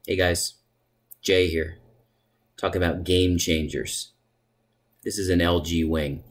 Hey guys, Jay here, talking about game changers. This is an LG Wing,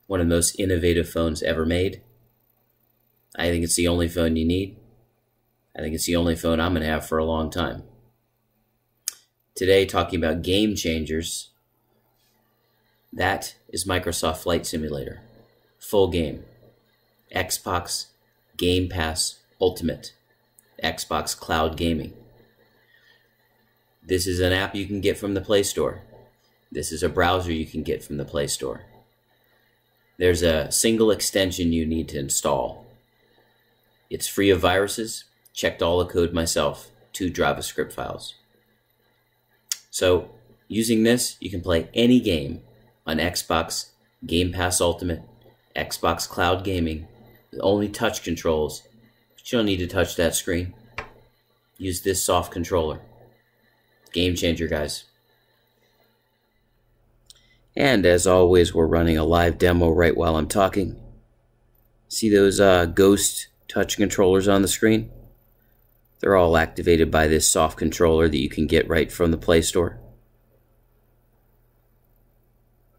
one of the most innovative phones ever made. I think it's the only phone you need. I think it's the only phone I'm going to have for a long time. Today, talking about game changers, that is Microsoft Flight Simulator. Full game. Xbox Game Pass Ultimate. Xbox Cloud Gaming. This is an app you can get from the Play Store. This is a browser you can get from the Play Store. There's a single extension you need to install. It's free of viruses. Checked all the code myself. 2 JavaScript files. So, using this, you can play any game on Xbox Game Pass Ultimate, Xbox Cloud Gaming, with only touch controls, but you don't need to touch that screen. Use this soft controller. Game changer, guys. And as always, we're running a live demo right while I'm talking. See those ghost touch controllers on the screen? They're all activated by this soft controller that you can get right from the Play Store.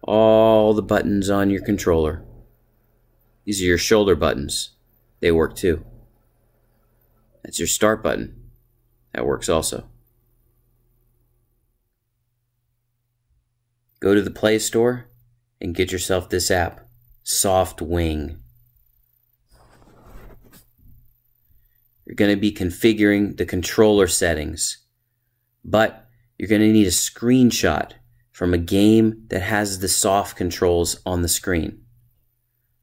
All the buttons on your controller. These are your shoulder buttons. They work too. That's your start button. That works also. Go to the Play Store and get yourself this app, SoftWing. You're going to be configuring the controller settings, but you're going to need a screenshot from a game that has the soft controls on the screen.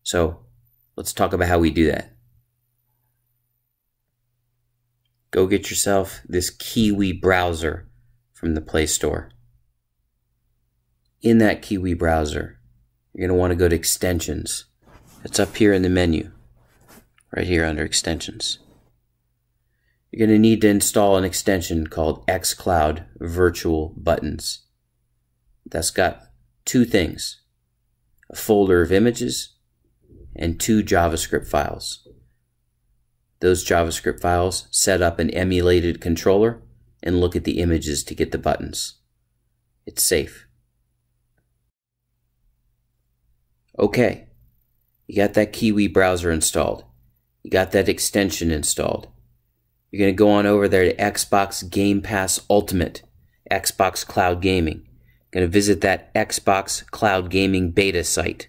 So let's talk about how we do that. Go get yourself this Kiwi browser from the Play Store. In that Kiwi browser, you're going to want to go to Extensions. It's up here in the menu, right here under Extensions. You're going to need to install an extension called xCloud Virtual Buttons. That's got 2 things: a folder of images and 2 JavaScript files. Those JavaScript files set up an emulated controller and look at the images to get the buttons. It's safe. Okay, you got that Kiwi browser installed. You got that extension installed. You're going to go on over there to Xbox Game Pass Ultimate, Xbox Cloud Gaming. You're going to visit that Xbox Cloud Gaming beta site.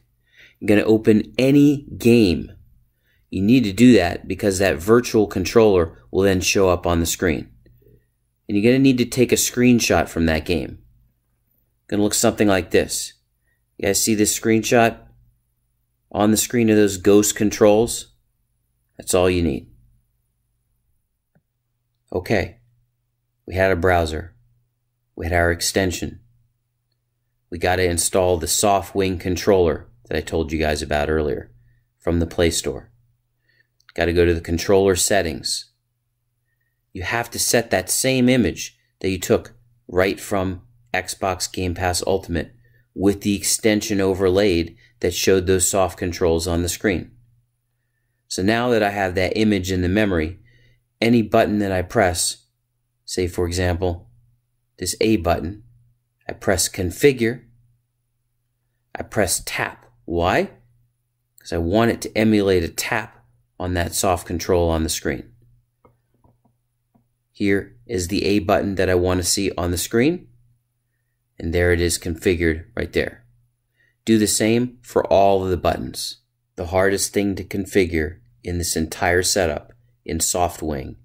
You're going to open any game. You need to do that because that virtual controller will then show up on the screen. And you're going to need to take a screenshot from that game. It's going to look something like this. You guys see this screenshot on the screen of those ghost controls? That's all you need. Okay, we had a browser. We had our extension. We got to install the SoftWing controller that I told you guys about earlier from the Play Store. Got to go to the controller settings. You have to set that same image that you took right from Xbox Game Pass Ultimate with the extension overlaid that showed those soft controls on the screen. So now that I have that image in the memory, any button that I press, say for example, this A button, I press Configure, I press Tap. Why? Because I want it to emulate a tap on that soft control on the screen. Here is the A button that I want to see on the screen, and there it is configured right there. Do the same for all of the buttons. The hardest thing to configure in this entire setup in SoftWing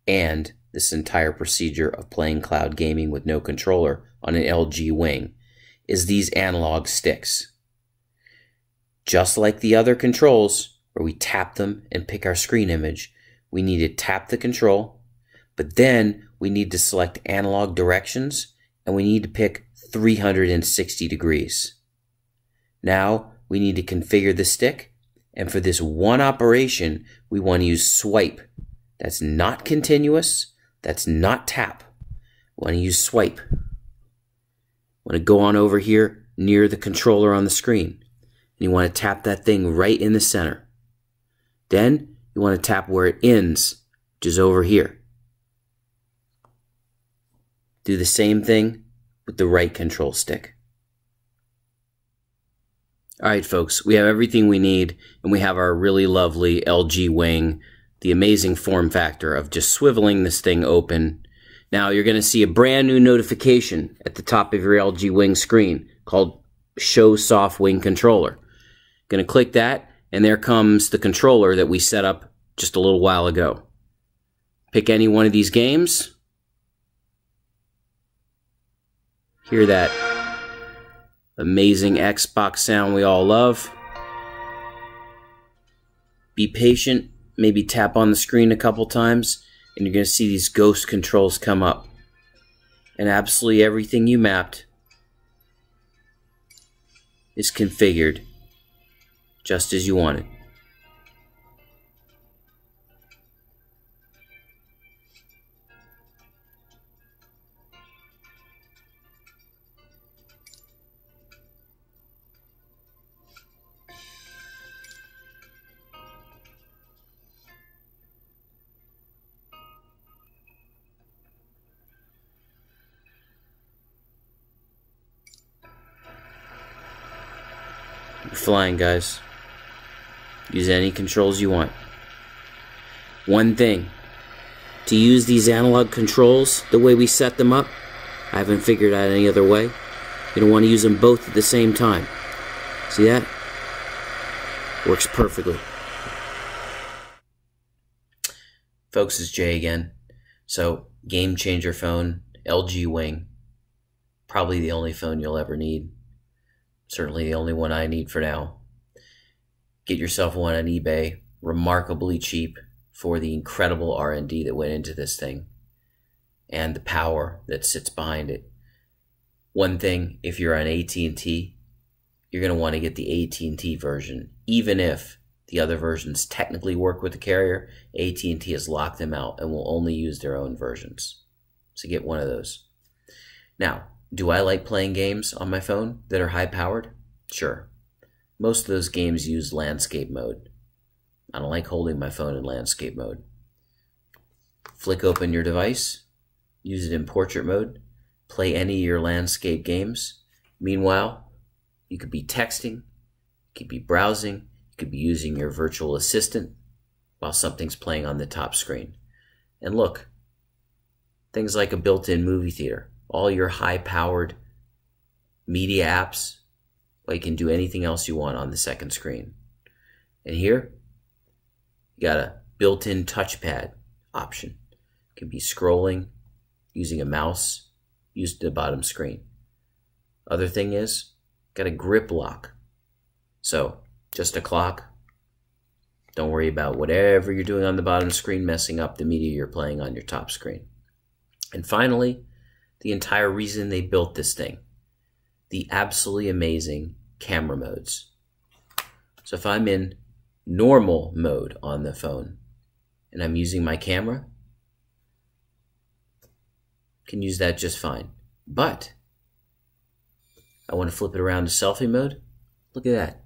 and this entire procedure of playing cloud gaming with no controller on an LG Wing is these analog sticks. Just like the other controls where we tap them and pick our screen image, we need to tap the control, but then we need to select analog directions and we need to pick 360 degrees. Now we need to configure the stick, and for this one operation, we want to use swipe. That's not continuous. That's not tap. We want to use swipe. We want to go on over here near the controller on the screen. And you want to tap that thing right in the center. Then you want to tap where it ends, which is over here. Do the same thing with the right control stick. Alright folks, we have everything we need, and we have our really lovely LG Wing, the amazing form factor of just swiveling this thing open. Now you're going to see a brand new notification at the top of your LG Wing screen called Show Soft Wing Controller. Going to click that, and there comes the controller that we set up just a little while ago. Pick any one of these games. Hear that amazing Xbox sound we all love. Be patient, maybe tap on the screen a couple times, and you're going to see these ghost controls come up. And absolutely everything you mapped is configured just as you want it. You're flying, guys. Use any controls you want. One thing, to use these analog controls the way we set them up, I haven't figured out any other way. You don't want to use them both at the same time. See that? Works perfectly. Folks, it's Jay again. So, game changer phone, LG Wing. Probably the only phone you'll ever need. Certainly the only one I need for now. Get yourself one on eBay, remarkably cheap for the incredible R&D that went into this thing and the power that sits behind it. One thing, if you're on AT&T, you're going to want to get the AT&T version. Even if the other versions technically work with the carrier, AT&T has locked them out and will only use their own versions. So get one of those. Now, do I like playing games on my phone that are high-powered? Sure. Most of those games use landscape mode. I don't like holding my phone in landscape mode. Flick open your device, use it in portrait mode, play any of your landscape games. Meanwhile, you could be texting, you could be browsing, you could be using your virtual assistant while something's playing on the top screen. And look, things like a built-in movie theater. All your high-powered media apps, well, you can do anything else you want on the second screen. And here, you got a built-in touchpad option. You can be scrolling, using a mouse, used the bottom screen. Other thing is, got a grip lock. So, just a clock. Don't worry about whatever you're doing on the bottom screen messing up the media you're playing on your top screen. And finally, the entire reason they built this thing, the absolutely amazing camera modes. So if I'm in normal mode on the phone and I'm using my camera, I can use that just fine. But I want to flip it around to selfie mode. Look at that.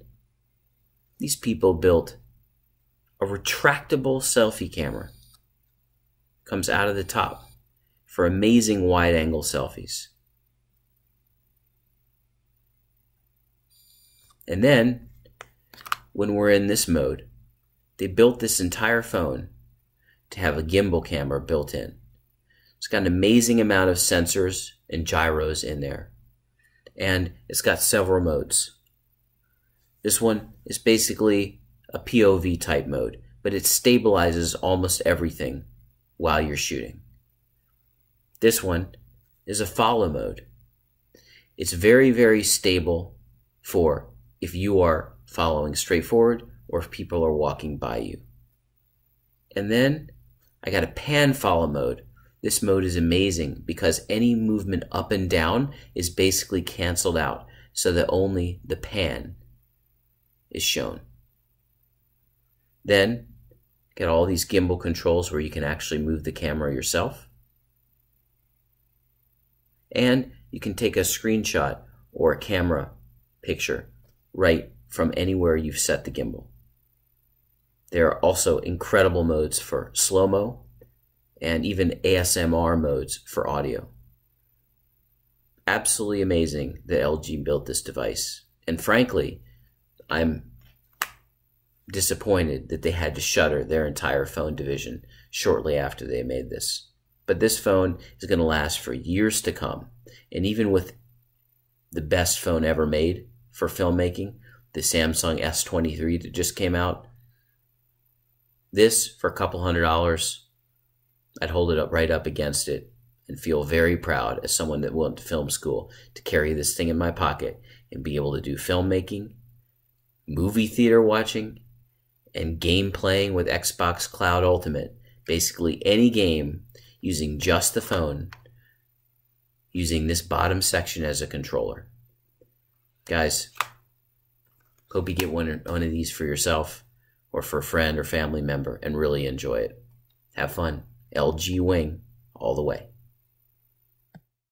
These people built a retractable selfie camera. Comes out of the top for amazing wide-angle selfies. And then, when we're in this mode, they built this entire phone to have a gimbal camera built in. It's got an amazing amount of sensors and gyros in there. And it's got several modes. This one is basically a POV type mode, but it stabilizes almost everything while you're shooting. This one is a follow mode. It's very, very stable for if you are following straight forward or if people are walking by you. And then I got a pan follow mode. This mode is amazing because any movement up and down is basically canceled out so that only the pan is shown. Then get all these gimbal controls where you can actually move the camera yourself. And you can take a screenshot or a camera picture right from anywhere you've set the gimbal. There are also incredible modes for slow-mo and even ASMR modes for audio. absolutely amazing that LG built this device. And frankly, I'm disappointed that they had to shutter their entire phone division shortly after they made this. But this phone is going to last for years to come. And even with the best phone ever made for filmmaking, the Samsung S23 that just came out, this for a couple $100, I'd hold it up right up against it and feel very proud as someone that went to film school to carry this thing in my pocket and be able to do filmmaking, movie theater watching, and game playing with Xbox Cloud Ultimate. Basically any game using just the phone, using this bottom section as a controller. Guys, hope you get one of these for yourself or for a friend or family member and really enjoy it. Have fun. LG Wing all the way.